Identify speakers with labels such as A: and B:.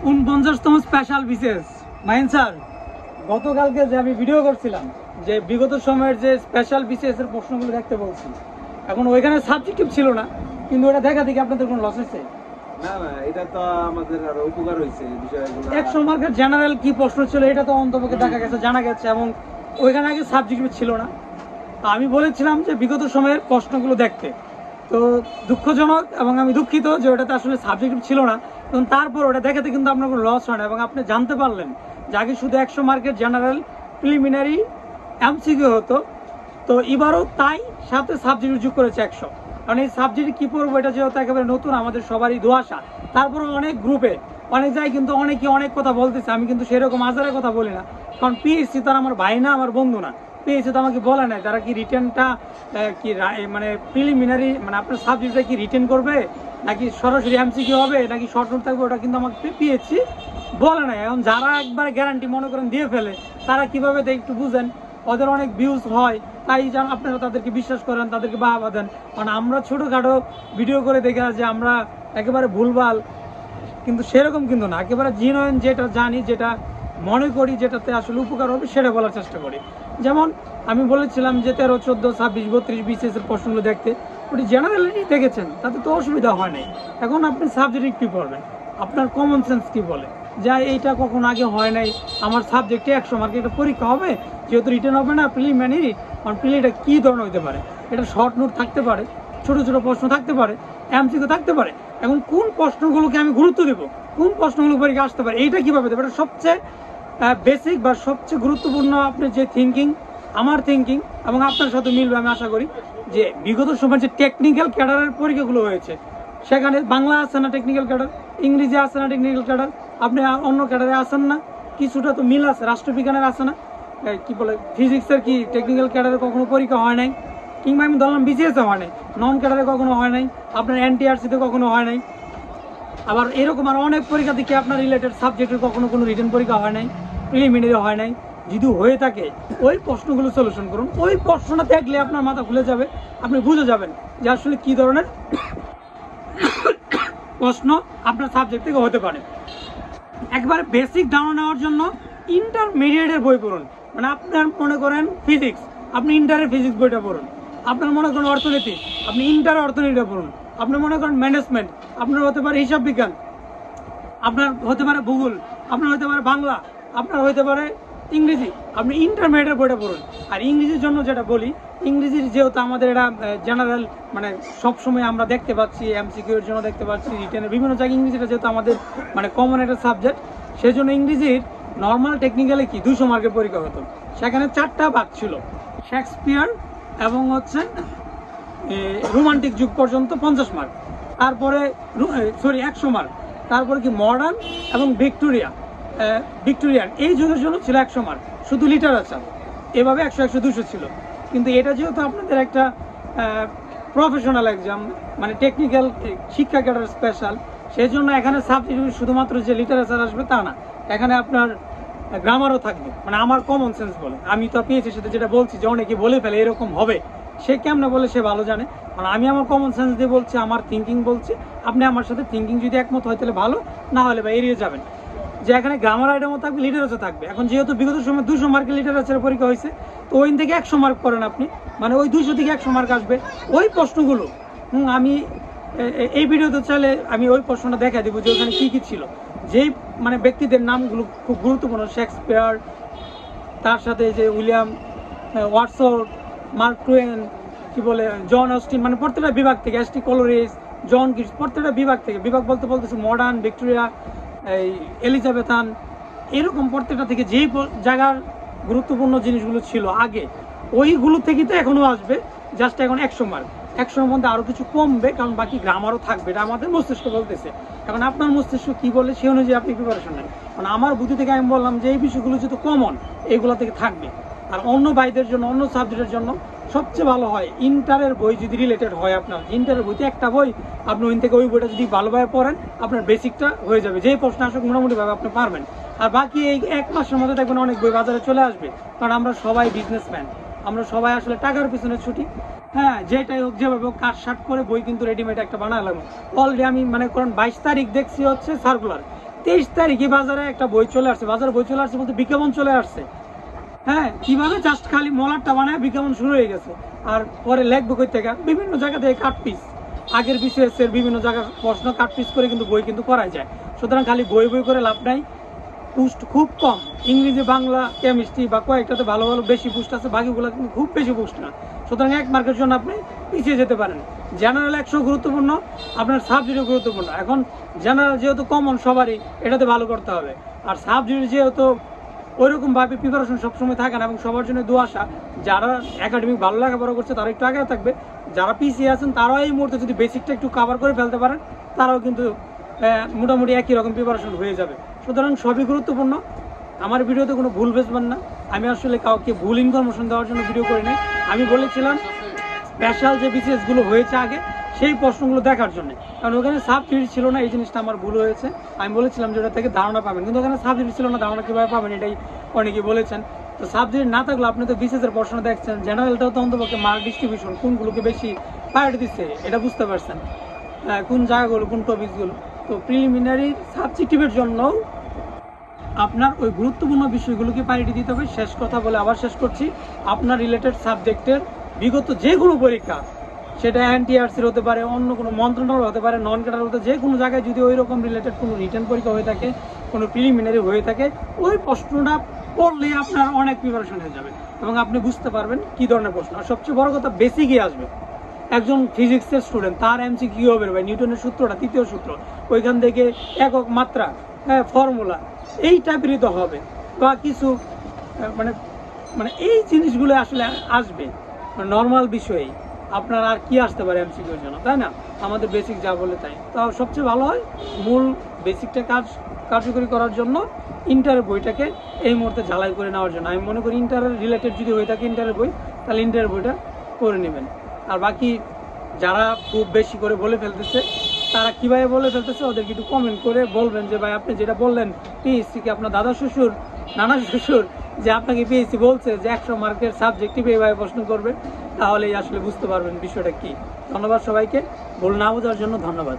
A: 49তম special বিশেষ Mahin sir, গতকালকে যে আমি ভিডিও করছিলাম যে বিগত সময়ের যে স্পেশাল বিশেষের প্রশ্নগুলো দেখতে বলছি, এখন ওইখানে সাবজেক্টিভ ছিল না, কিন্তু ওটা দেখা দেখি আপনাদের কোনো লস হয়েছে?
B: না না, এটা তো আমাদের আরো উপকার হয়েছে বিষয়গুলো।
A: 100 মার্কের জেনারেল কি প্রশ্ন ছিল এটা তো অন্তপক্ষে দেখা গেছে, জানা গেছে, এবং ওইখানে আগে সাবজেক্টিভ ছিল না। আমি বলেছিলাম যে বিগত সময়ের প্রশ্নগুলো দেখতে, তো দুঃখজনক এবং আমি দুঃখিত যে ওটাতে আসলে সাবজেক্টিভ ছিল না, এবং তারপর ওটা দেখাতে কিন্তু আপনার কোনো লস হয় না, এবং আপনি জানতে পারলেন যে আগে শুধু 100 মার্কের জেনারেল প্রিলিমিনারি এমসিকিউ হতো, তো এবারও তাই সাথে সাবজেক্ট যোগ করেছে 100। কারণ এই সাবজেক্ট কি পড়বো এটা যেহেতু একেবারে নতুন, আমাদের সবারই দোয়াশা। তারপরে অনেক গ্রুপে অনেক জায়গায় কিন্তু অনেকে অনেক কথা বলতেছে, আমি কিন্তু সেরকম আজারের কথা বলি না, কারণ পিএসসি তারা আমার ভাই না, আমার বন্ধু না। পিএসসি তো আমাকে বলে নাই তারা কি রিটেনটা কি মানে প্রিলিমিনারি মানে আপনার সাবজেক্টটা কি রিটেন করবে নাকি সরাসরি এমসিকিউ হবে নাকি শর্ট নোট থাকবে, ওটা কিন্তু আমাকে পিএসসি বলে নাই। এখন যারা একবার গ্যারান্টি মনে করেন দিয়ে ফেলে তারা কিভাবে দেয় একটু বুঝেন, ওদের অনেক ভিউজ হয়, তাই যেন আপনারা তাদেরকে বিশ্বাস করেন, তাদেরকে বাহবা দেন। কারণ আমরা ছোটোখাটো ভিডিও করে দেখা যে আমরা একেবারে ভুলভাল, কিন্তু সেরকম কিন্তু না, একেবারে জিনুইন যেটা জানি, যেটা মনে করি, যেটাতে আসলে উপকার হবে সেটা বলার চেষ্টা করি। যেমন আমি বলেছিলাম যে 13, 14, 26, 32 BCS এর প্রশ্নগুলো দেখতে, ওটি জেনারেলিটি দেখেছেন, তাতে তো অসুবিধা হয় নাই। এখন আপনি সাবজেক্ট কী পড়বেন, আপনার কমন সেন্স কী বলে যা এইটা কখনো আগে হয় নাই, আমার সাবজেক্টে 100 মার্কের একটা পরীক্ষা হবে, যেহেতু রিটার্ন হবে না প্রিলিমিনারি, কারণ প্রিলিটা কী ধরনের হতে পারে, এটা শর্ট নোট থাকতে পারে, ছোটো ছোটো প্রশ্ন থাকতে পারে, এমসিকিউ থাকতে পারে। এখন কোন প্রশ্নগুলোকে আমি গুরুত্ব দেবো, কোন প্রশ্নগুলো পরীক্ষা আসতে পারে, এইটা কীভাবে দেবো, এটা সবচেয়ে বেসিক বা সবচেয়ে গুরুত্বপূর্ণ আপনার যে থিঙ্কিং, আমার থিঙ্কিং এবং আপনার সাথে মিলবে আমি আশা করি। যে বিগত সময় যে টেকনিক্যাল ক্যাডারের পরীক্ষাগুলো হয়েছে, সেখানে বাংলা আসে না টেকনিক্যাল ক্যাডার, ইংরেজি আসে না টেকনিক্যাল ক্যাডার, আপনি অন্য ক্যাডারে আসেন না, কিছুটা তো মিল আছে, রাষ্ট্রবিজ্ঞানের আসে না, কি বলে ফিজিক্সের কি টেকনিক্যাল ক্যাডারে কখনো পরীক্ষা হয় নাই, কিংবা আমি ধরলাম বিসিএসে হয় নাই, নন ক্যাডারে কখনো হয় নাই, আপনার এনটিআরসিতে কখনো হয় নাই, আবার এরকম আর অনেক পরীক্ষা থেকে আপনার রিলেটেড সাবজেক্টের কখনো কোনো রিটেন পরীক্ষা হয় নাই, প্রিলিমিনারি হয় নাই। যদি হয়ে থাকে ওই প্রশ্নগুলো সলিউশন করুন, ওই প্রশ্নটা দেখলে আপনার মাথা খুলে যাবে, আপনি বুঝে যাবেন যে আসলে কী ধরনের প্রশ্ন আপনার সাবজেক্ট থেকে হতে পারে। একবারে বেসিক ধারণা নেওয়ার জন্য ইন্টারমিডিয়েটের বই পড়ুন, মানে আপনার মনে করেন ফিজিক্স, আপনি ইন্টারের ফিজিক্স বইটা পড়ুন, আপনার মনে করেন অর্থনীতি, আপনি ইন্টারের অর্থনীতিটা পড়ুন, আপনার মনে করেন ম্যানেজমেন্ট, আপনার হতে পারে হিসাব বিজ্ঞান, আপনার হতে পারে ভূগোল, আপনার হতে পারে বাংলা, আপনার হতে পারে ইংরেজি, আপনি ইন্টারমিডিয়েটের বইটা পড়ুন। আর ইংরেজির জন্য যেটা বলি, ইংরেজির যেহেতু আমাদের এটা জেনারেল মানে সবসময় আমরা দেখতে পাচ্ছি, এমসিকিউ এর জন্য দেখতে পাচ্ছি, রিটেনের বিভিন্ন জায়গায় ইংরেজিটা যেহেতু আমাদের মানে কমন একটা সাবজেক্ট, সেই জন্য ইংরেজির নর্মাল টেকনিক্যালে কি 200 মার্কের পরীক্ষা হতো, সেখানে 4টা ভাগ ছিল, শেক্সপিয়ার এবং হচ্ছে রোমান্টিক যুগ পর্যন্ত 50 মার্ক, তারপরে 100 মার্ক, তারপরে কি মডার্ন এবং ভিক্টোরিয়ান এই যুগের জন্য ছিল 100 মার্ক, শুধু লিটারেচার এভাবে 100, 100, 200 ছিল। কিন্তু এটা যেহেতু আপনাদের একটা প্রফেশনাল এক্সাম, মানে টেকনিক্যাল শিক্ষা ক্যাডার স্পেশাল, সেই জন্য এখানে সাবজেক্ট শুধুমাত্র যে লিটারেচার আসবে তা না, এখানে আপনার গ্রামারও থাকবে, মানে আমার কমন সেন্স বলে। আমি তো পিএইচডির সাথে যেটা বলছি যে অনেকে বলে ফেলে এরকম হবে, সে কেমনে বলে সে ভালো জানে, কারণ আমি আমার কমন সেন্স দিয়ে বলছি, আমার থিঙ্কিং বলছি, আপনি আমার সাথে থিঙ্কিং যদি একমত হয় তাহলে ভালো, না হলে বা এড়িয়ে যাবেন। যে এখানে গ্রামার আইটেমও থাকবে, লিটারেচার থাকবে। এখন যেহেতু বিগত সময় 200 মার্কের লিটারেচারের পরীক্ষা হয়েছে, তো ওই থেকে 100 মার্ক করেন আপনি, মানে ওই 200 থেকে 100 মার্ক আসবে ওই প্রশ্নগুলো। আমি এই ভিডিওতে চাইলে আমি ওই প্রশ্নটা দেখা দেবো যে ওখানে কী কী ছিল, যেই মানে ব্যক্তিদের নামগুলো খুব গুরুত্বপূর্ণ, শেক্সপিয়ার, তার সাথে যে উইলিয়াম ওয়াটসওয়ার্থ, মার্ক টুয়েন, কি বলে জন অস্টিন, মানে প্রত্যেকটা বিভাগ থেকে, এসটি কলোরিজ, জন কিটস, প্রত্যেকটা বিভাগ থেকে, বিভাগ বলতেছে মডার্ন, ভিক্টোরিয়া, এই এলিজাবেথান, এরকম প্রত্যেকটা থেকে যেই জায়গার গুরুত্বপূর্ণ জিনিসগুলো ছিল আগে, ওইগুলো থেকেই তো এখনও আসবে, জাস্ট এখন 100 মার্ক। 100-এর মধ্যে আরও কিছু কমবে, কারণ বাকি গ্রামারও থাকবে, এটা আমাদের মস্তিষ্ক বলতেছে। এখন আপনার মস্তিষ্ক কী বলে সেই অনুযায়ী আপনি প্রিপারেশন নেন, কারণ আমার বুদ্ধি থেকে আমি বললাম যে এই বিষয়গুলো যেহেতু কমন, এইগুলো থেকে থাকবে। আর অন্য ভাইদের জন্য, অন্য সাবজেক্টের জন্য সবচেয়ে ভালো হয় ইন্টারের বই যদি রিলেটেড হয়, আপনার ইন্টারের বইতে একটা বই আপনি ওই থেকে ওই বইটা যদি ভালোভাবে পড়েন, আপনার বেসিকটা হয়ে যাবে, যেই প্রশ্ন আসুক মোটামুটিভাবে আপনি পারবেন। আর বাকি এই 1 মাসের মধ্যে দেখবেন অনেক বই বাজারে চলে আসবে, কারণ আমরা সবাই বিজনেসম্যান, আমরা সবাই আসলে টাকার পিছনে ছুটি। হ্যাঁ, যেটাই হোক যেভাবে হোক কাট শার্ট করে বই কিন্তু রেডিমেড একটা বানালাম অলরেডি। আমি মানে করেন 22 তারিখ দেখছি হচ্ছে সার্কুলার, 23 তারিখে বাজারে একটা বই চলে আসছে, বাজারে বই চলে আসছে বলতে বিজ্ঞাপন চলে আসছে। হ্যাঁ, কিভাবে জাস্ট খালি মলারটা বানায় বিজ্ঞাপন শুরু হয়ে গেছে। আর পরে লেখবো কই থেকে, বিভিন্ন জায়গা থেকে কাট পিস, আগের বিসিএস এর বিভিন্ন জায়গায় প্রশ্ন কাট পিস করে কিন্তু বই কিন্তু করা যায়। সুতরাং খালি বই বই করে লাভ নাই, পুস্ট খুব কম। ইংরেজি, বাংলা, কেমিস্ট্রি বা কয়েকটাতে ভালো ভালো বেশি পুস্ট আছে, বাকিগুলো কিন্তু খুব বেশি পুস্ট না। সুতরাং 1 মার্কের জন্য আপনি পিছিয়ে যেতে পারেন। জেনারেল 100 গুরুত্বপূর্ণ, আপনার সাবজেক্টও গুরুত্বপূর্ণ। এখন জেনারেল যেহেতু কমন সবারই, এটাতে ভালো করতে হবে। আর সাবজেক্ট যেহেতু ওইরকম ভাবে প্রিপারেশন সবসময় থাকে না, এবং সবার জন্য দোয়া আশা, যারা একাডেমিক ভালো লেখাপড়া করছে তারা একটু আগে থাকবে, যারা পিছিয়ে আছেন তারাও এই মুহূর্তে যদি বেসিকটা একটু কভার করে ফেলতে পারেন, তারাও কিন্তু মোটামুটি একই রকম প্রিপারেশন হয়ে যাবে। সুতরাং সবই গুরুত্বপূর্ণ। আমার ভিডিওতে কোনো ভুল বেসবেন না, আমি আসলে কাউকে ভুল ইনফরমেশন দেওয়ার জন্য ভিডিও করি নাই। আমি বলেছিলাম স্পেশাল যে বিসিএস গুলো হয়েছে আগে সেই প্রশ্নগুলো দেখার জন্য, কারণ ওখানে সাবজেক্ট ছিল না, এই জিনিসটা আমার ভুল হয়েছে। আমি বলেছিলাম যে ওটা থেকে ধারণা পাবেন, কিন্তু ওখানে সাবজেক্ট ছিল না, ধারণা কীভাবে পাবেন এটাই অনেকে বলেছেন। তো সাবজেক্ট না থাকলে আপনি তো বিসিএস এর প্রশ্ন দেখছেন, জেনারেলটাও তো অন্তপক্ষে মার্ক ডিস্ট্রিবিউশন কোনগুলোকে বেশি প্রায়োরিটি দিচ্ছে এটা বুঝতে পারছেন, কোন জায়গাগুলো, কোন টপিকসগুলো। তো প্রিলিমিনারি সাবজেক্টিভের জন্য আপনার ওই গুরুত্বপূর্ণ বিষয়গুলোকে প্রায়োরিটি দিতে হবে। শেষ কথা বলে আবার শেষ করছি, আপনার রিলেটেড সাবজেক্টের বিগত যে কোনো পরীক্ষা, সেটা এনটিআরসির হতে পারে, অন্য কোনো মন্ত্রণালয় হতে পারে, নন ক্যাডার হতে, যে কোনো জায়গায় যদি ওই রকম রিলেটেড কোনো রিটার্ন পরীক্ষা হয়ে থাকে, কোনো প্রিলিমিনারি হয়ে থাকে, ওই প্রশ্নটা পড়লেই আপনার অনেক প্রিপারেশন হয়ে যাবে এবং আপনি বুঝতে পারবেন কী ধরনের প্রশ্ন। আর সবচেয়ে বড় কথা, বেসিকই আসবে। একজন ফিজিক্সের স্টুডেন্ট, তার এমসিকিউ হবে ভাই নিউটনের সূত্রটা, তৃতীয় সূত্র, ওইখান থেকে একক মাত্রা, ফর্মুলা, এই টাইপেরই তো হবে, বা কিছু মানে মানে এই জিনিসগুলো আসলে আসবে নর্মাল বিষয়ে। আপনার আর কি আসতে পারে এমসিকিউর জন্য, তাই না? আমাদের বেসিক যা বলে তাই। তো সবচেয়ে ভালো হয় মূল বেসিকটা কার্যকরী করার জন্য ইন্টারের বইটাকে এই মুহূর্তে ঝালাই করে নেওয়ার জন্য। আমি মনে করি ইন্টারের রিলেটেড যদি হয়ে থাকে ইন্টারের বই, তাহলে ইন্টারের বইটা করে নেবেন। আর বাকি যারা খুব বেশি করে বলে ফেলতেছে, তারা কিভাবে বলে ফেলতেছে ওদেরকে একটু কমেন্ট করে বলবেন যে ভাই আপনি যেটা বললেন পিএসসি কি আপনার দাদা শ্বশুর, নানা শ্বশুর, যে আপনাকে পিএসসি বলছে যে 100 মার্কের সাবজেক্টিভ এইভাবে প্রশ্ন করবে, তাহলেই আসলে বুঝতে পারবেন বিষয়টা কি। ধন্যবাদ সবাইকে, ভুল না বোঝার জন্য ধন্যবাদ।